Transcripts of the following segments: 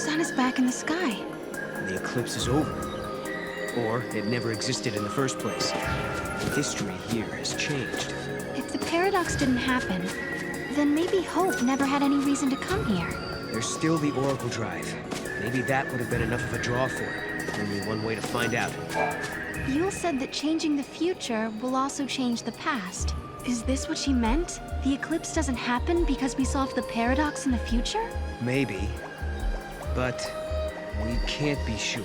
sun is back in the sky. The eclipse is over. Or it never existed in the first place. History here has changed. If the paradox didn't happen, then maybe Hope never had any reason to come here. There's still the Oracle Drive. Maybe that would have been enough of a draw for him. Only one way to find out. Yule said that changing the future will also change the past. Is this what she meant? The eclipse doesn't happen because we solved the paradox in the future? Maybe. But we can't be sure.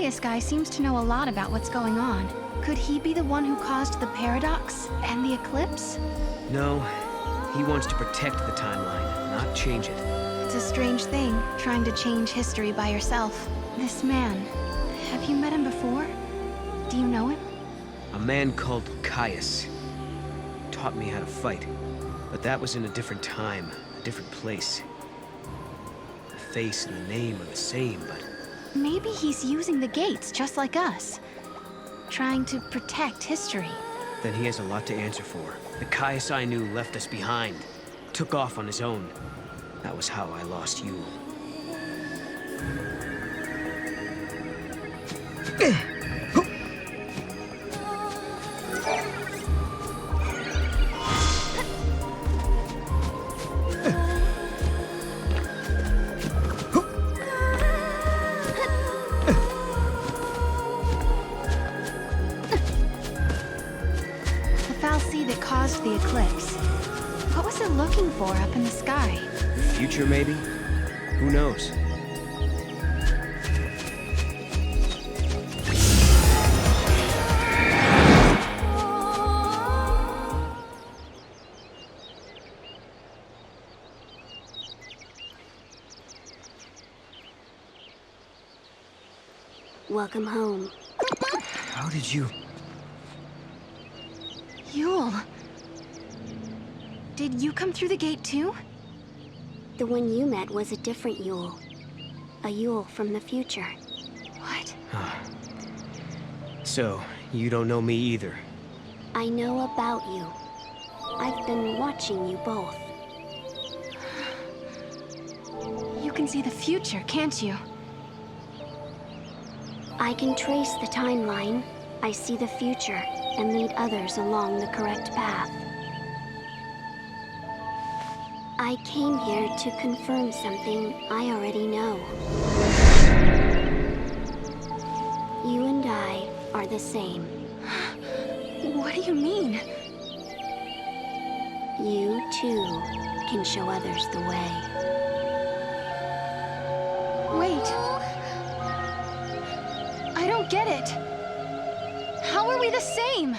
This guy seems to know a lot about what's going on. Could he be the one who caused the paradox and the eclipse? No. He wants to protect the timeline, not change it. It's a strange thing, trying to change history by yourself. This man, have you met him before? Do you know him? A man called Caius. Taught me how to fight. But that was in a different time, a different place. The face and the name are the same, but... Maybe he's using the gates just like us. Trying to protect history. Then he has a lot to answer for. The Caius I knew left us behind. Took off on his own. That was how I lost you. That caused the eclipse. What was it looking for up in the sky? Future, maybe? Who knows? Welcome home. How did you... Yule. Did you come through the gate too? The one you met was a different Yule. A Yule from the future. What? So, you don't know me either? I know about you. I've been watching you both. You can see the future, can't you? I can trace the timeline. I see the future and lead others along the correct path. I came here to confirm something I already know. You and I are the same. What do you mean? You, too, can show others the way. Wait. I don't get it. How are we the same?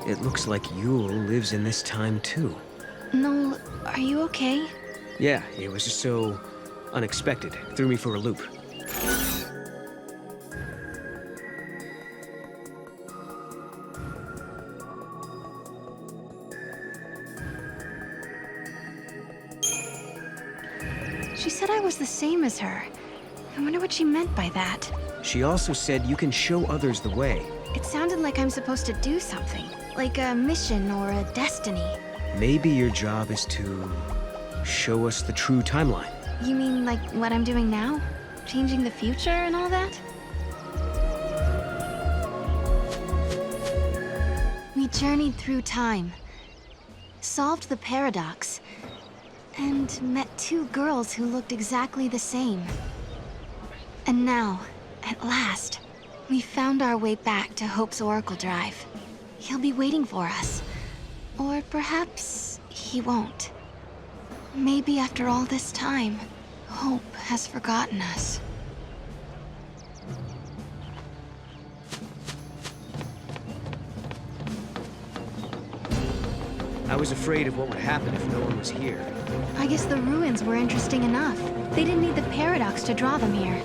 It looks like Yule lives in this time, too. No, are you okay? Yeah, it was just so... unexpected. Threw me for a loop. She said I was the same as her. I wonder what she meant by that. She also said you can show others the way. It sounded like I'm supposed to do something. Like a mission or a destiny. Maybe your job is to... show us the true timeline. You mean like what I'm doing now? Changing the future and all that? We journeyed through time. Solved the paradox. And met two girls who looked exactly the same. And now, at last, we found our way back to Hope's Oracle Drive. He'll be waiting for us. Or perhaps he won't. Maybe after all this time, Hope has forgotten us. I was afraid of what would happen if no one was here. I guess the ruins were interesting enough. They didn't need the paradox to draw them here.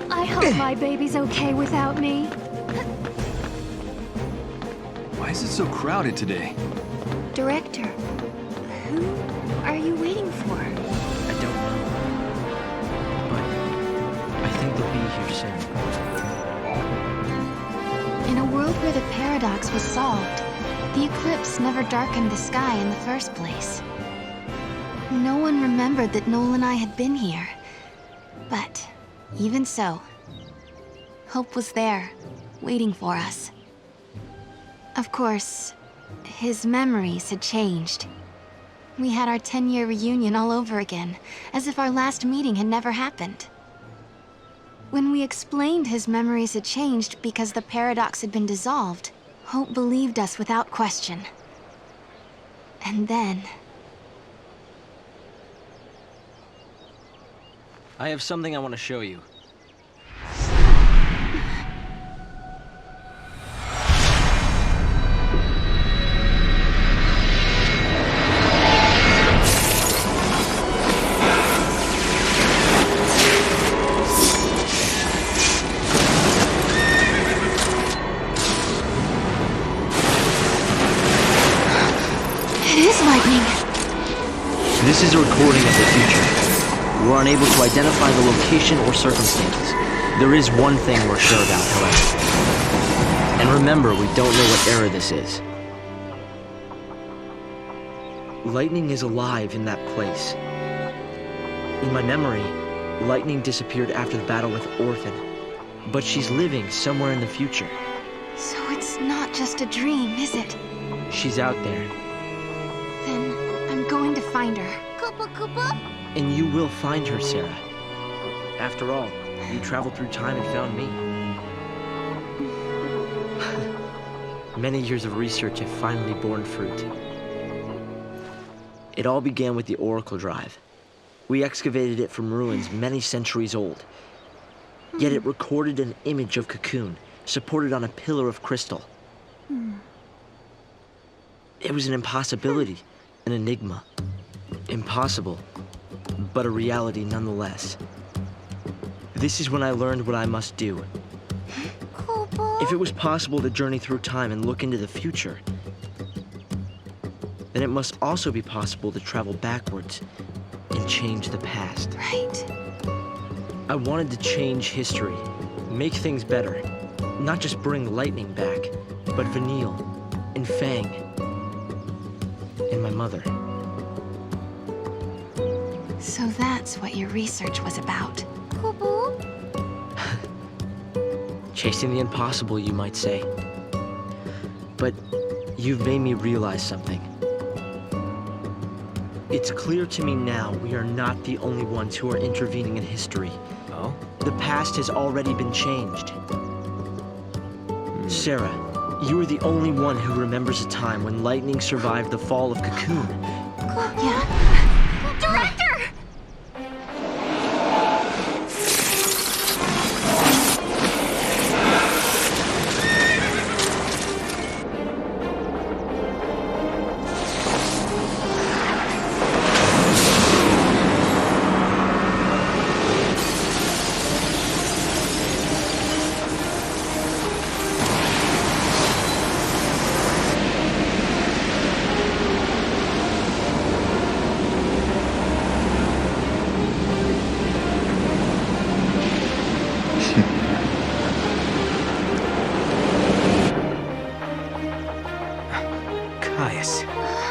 I hope my baby's okay without me. Why is it so crowded today? Director, who are you waiting for? I don't know. But I think they'll be here soon. In a world where the paradox was solved, the eclipse never darkened the sky in the first place. No one remembered that Noel and I had been here. But even so, hope was there, waiting for us. Of course, his memories had changed. We had our 10-year reunion all over again, as if our last meeting had never happened. When we explained his memories had changed because the paradox had been dissolved, Hope believed us without question. And then... I have something I want to show you. It is lightning! This is a recording of the future. We're unable to identify the location or circumstances. There is one thing we're sure about, however. And remember, we don't know what era this is. Lightning is alive in that place. In my memory, Lightning disappeared after the battle with Orphan. But she's living somewhere in the future. So it's not just a dream, is it? She's out there. Then I'm going to find her. Koopa Koopa? And you will find her, Sarah. After all, you traveled through time and found me. Many years of research have finally borne fruit. It all began with the Oracle Drive. We excavated it from ruins many centuries old. Yet it recorded an image of Cocoon, supported on a pillar of crystal. It was an impossibility, an enigma. Impossible, but a reality nonetheless. This is when I learned what I must do. If it was possible to journey through time and look into the future, then it must also be possible to travel backwards and change the past. Right. I wanted to change history, make things better, not just bring Lightning back, but Vanille, and Fang, and my mother. So that's what your research was about. Chasing the impossible, you might say. But you've made me realize something. It's clear to me now we are not the only ones who are intervening in history. Oh? The past has already been changed. Sarah, you are the only one who remembers a time when Lightning survived the fall of Cocoon. Yeah. Director!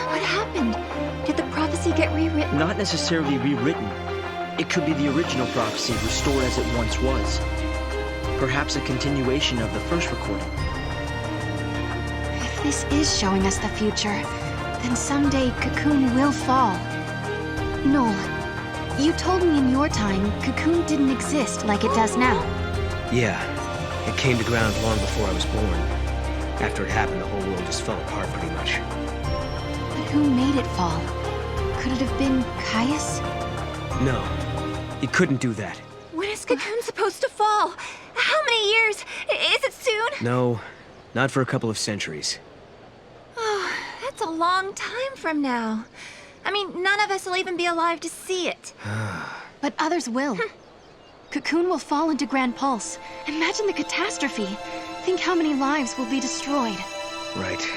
What happened? Did the prophecy get rewritten? Not necessarily rewritten. It could be the original prophecy restored as it once was. Perhaps a continuation of the first recording. If this is showing us the future, then someday Cocoon will fall. Noel, you told me in your time Cocoon didn't exist like it does now. Yeah. It came to ground long before I was born. After it happened, the whole world just fell apart pretty much. But who made it fall? Could it have been Caius? No, he couldn't do that. When is Cocoon supposed to fall? How many years? Is it soon? No, not for a couple of centuries. Oh, that's a long time from now. I mean, none of us will even be alive to see it. But others will. Cocoon will fall into Grand Pulse. Imagine the catastrophe. Think how many lives will be destroyed. Right.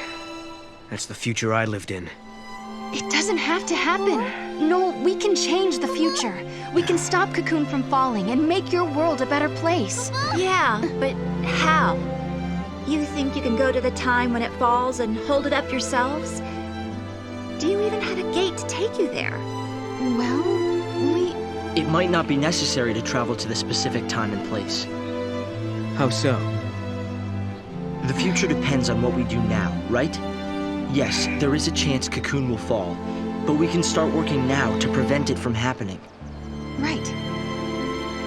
That's the future I lived in. It doesn't have to happen. No, we can change the future. We can stop Cocoon from falling and make your world a better place. Yeah, but how? You think you can go to the time when it falls and hold it up yourselves? Do you even have a gate to take you there? Well, It might not be necessary to travel to the specific time and place. How so? The future depends on what we do now, right? Yes, there is a chance Cocoon will fall, but we can start working now to prevent it from happening. right.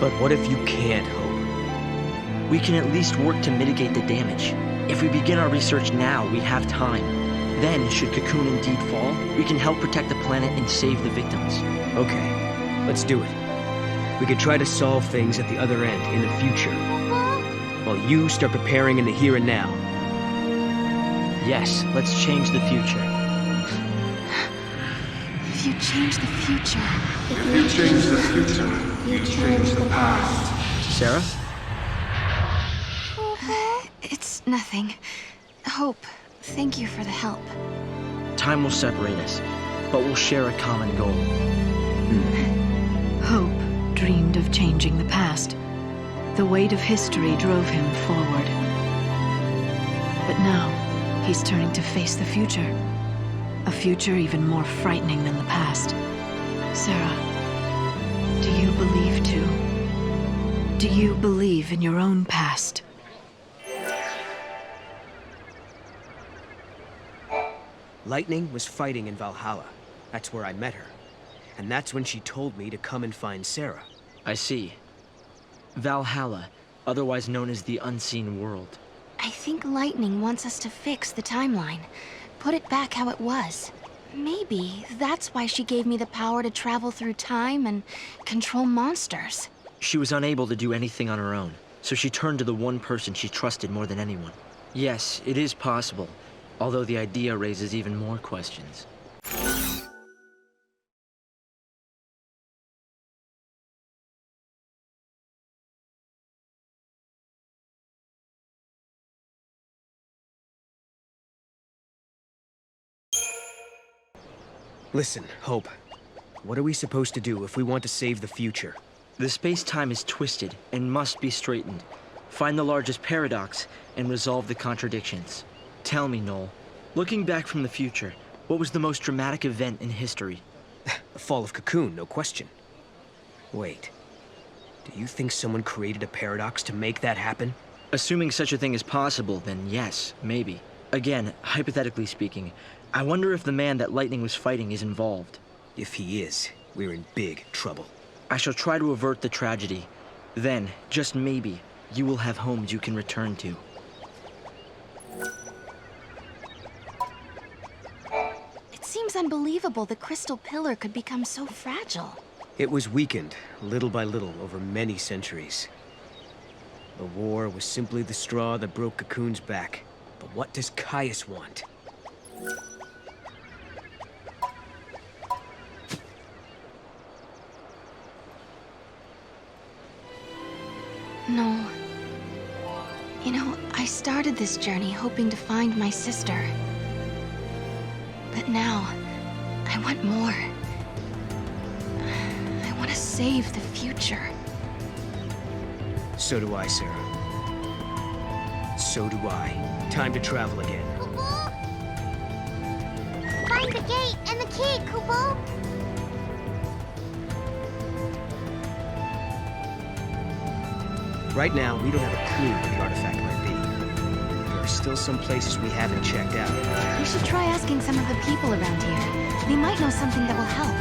But what if you can't, Hope? We can at least work to mitigate the damage. If we begin our research now, we have time. Then, should Cocoon indeed fall, we can help protect the planet and save the victims. Okay, let's do it. We could try to solve things at the other end, in the future. While you start preparing in the here and now. Yes, let's change the future. If you change the future... If you change the future, you change the past. Sarah? It's nothing. Hope, thank you for the help. Time will separate us, but we'll share a common goal. Hope dreamed of changing the past. The weight of history drove him forward. But now, he's turning to face the future. A future even more frightening than the past. Sarah, do you believe too? Do you believe in your own past? Lightning was fighting in Valhalla. That's where I met her. And that's when she told me to come and find Sarah. I see. Valhalla, otherwise known as the Unseen World. I think Lightning wants us to fix the timeline. Put it back how it was. Maybe that's why she gave me the power to travel through time and control monsters. She was unable to do anything on her own, so she turned to the one person she trusted more than anyone. Yes, it is possible, although the idea raises even more questions. Listen, Hope. What are we supposed to do if we want to save the future? The space-time is twisted and must be straightened. Find the largest paradox and resolve the contradictions. Tell me, Noel, looking back from the future, what was the most dramatic event in history? The fall of Cocoon, no question. Wait. Do you think someone created a paradox to make that happen? Assuming such a thing is possible, then yes, maybe. Again, hypothetically speaking, I wonder if the man that Lightning was fighting is involved. If he is, we're in big trouble. I shall try to avert the tragedy. Then, just maybe, you will have homes you can return to. It seems unbelievable the crystal pillar could become so fragile. It was weakened, little by little, over many centuries. The war was simply the straw that broke Cocoon's back. But what does Caius want? No. You know, I started this journey hoping to find my sister. But now, I want more. I want to save the future. So do I, Sarah. So do I. Time to travel again. Find the gate and the key, Kubo! Right now, we don't have a clue where the artifact might be. There are still some places we haven't checked out. We should try asking some of the people around here. They might know something that will help.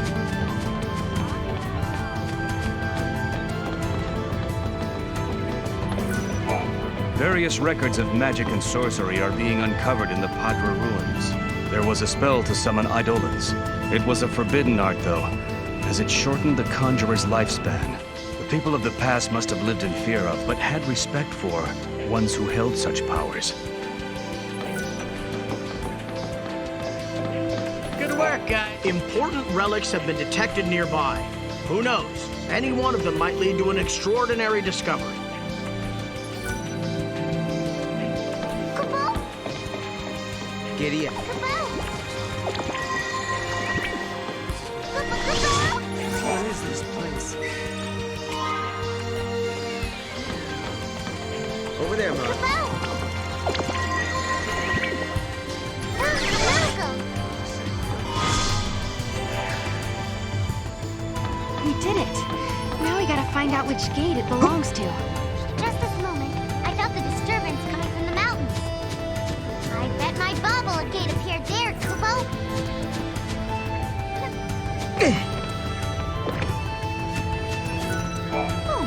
Various records of magic and sorcery are being uncovered in the Padre ruins. There was a spell to summon Eidolons. It was a forbidden art, though. as it shortened the conjurer's lifespan. The people of the past must have lived in fear of, but had respect for, ones who held such powers. Good work, guys. Important relics have been detected nearby. Who knows? Any one of them might lead to an extraordinary discovery. Giddy up. What is this place? Over there, Mom. We did it. Now we gotta find out which gate it belongs to. Just this moment, I felt the disturbance coming from the mountains. I bet my bauble a gate appeared there, Kupo. Oh,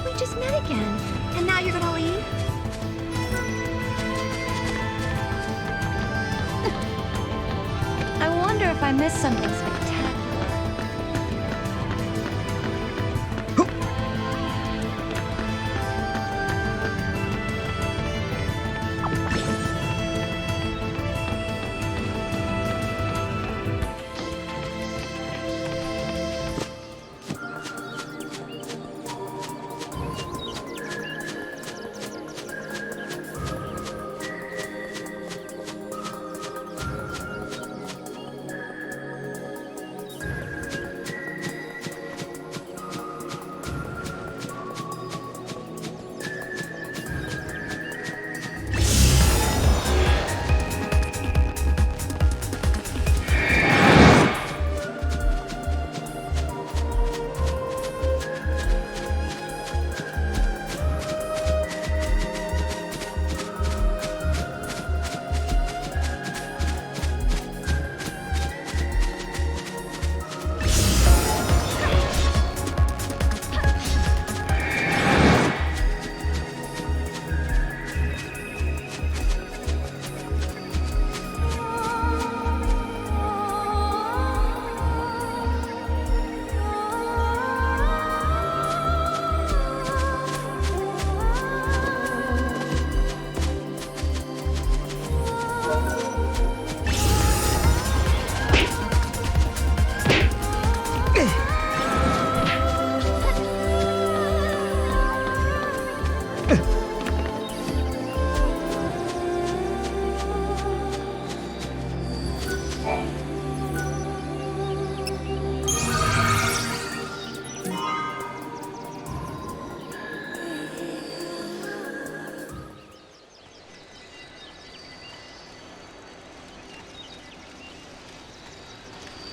we just met again. And now you're gonna leave? I wonder if I missed something spectacular.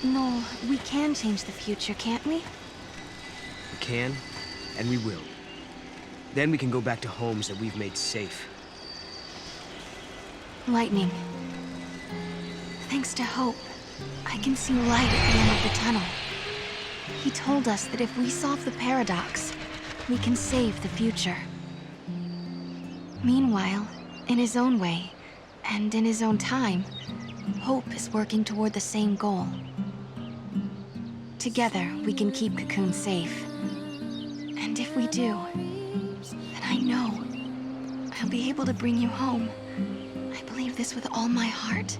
No, we can change the future, can't we? We can, and we will. Then we can go back to homes that we've made safe. Lightning. Thanks to Hope, I can see light at the end of the tunnel. He told us that if we solve the paradox, we can save the future. Meanwhile, in his own way, and in his own time, Hope is working toward the same goal. Together, we can keep Cocoon safe. And if we do, then I know I'll be able to bring you home. I believe this with all my heart.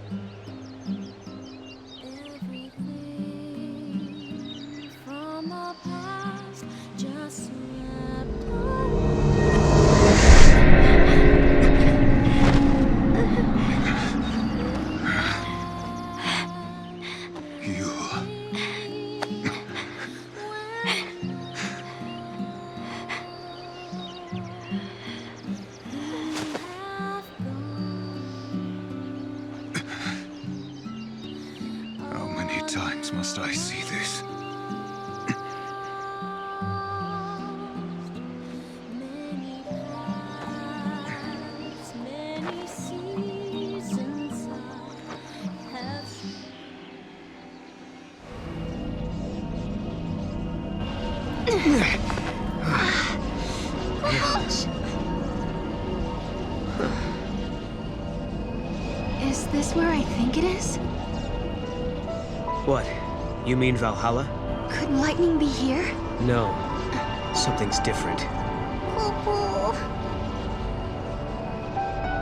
times must I see this? Is this where I think it is? What? You mean Valhalla? Could lightning be here? No. Something's different. Poo-poo.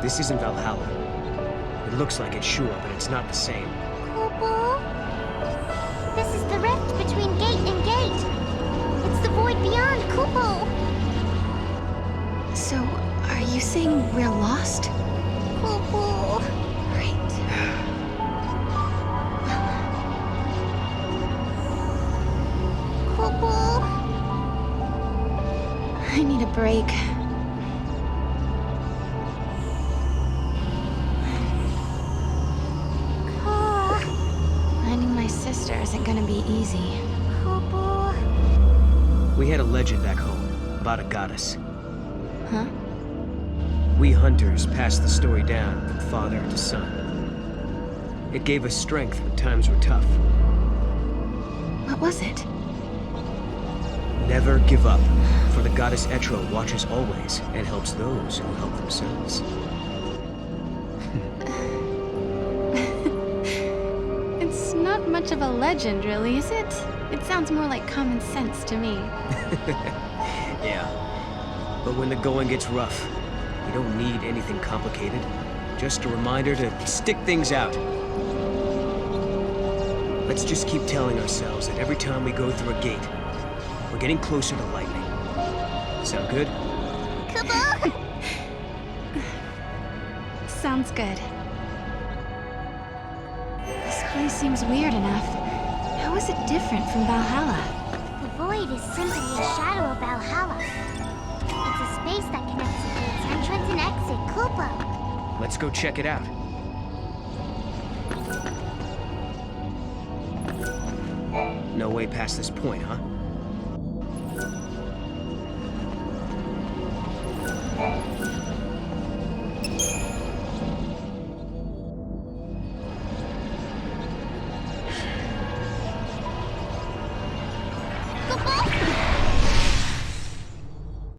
This isn't Valhalla. It looks like it, sure, but it's not the same. Poo-poo. This is the rift between gate and gate. It's the void beyond, Kupo. So, are you saying we're lost? Kupo. Right. Kupo. I need a break. Finding my sister isn't gonna be easy. Kupo. We had a legend back home about a goddess. Huh? We hunters passed the story down from father to son. It gave us strength when times were tough. What was it? Never give up, for the goddess Etro watches always and helps those who help themselves. It's not much of a legend, really, is it? It sounds more like common sense to me. Yeah. But when the going gets rough, you don't need anything complicated. Just a reminder to stick things out. Let's just keep telling ourselves that every time we go through a gate, we're getting closer to lightning. Sound good? Kupo. Sounds good. This place seems weird enough. How is it different from Valhalla? The void is simply a shadow of Valhalla. It's a space that connects the gate's entrance and exit, Kupo. Let's go check it out. No way past this point, huh?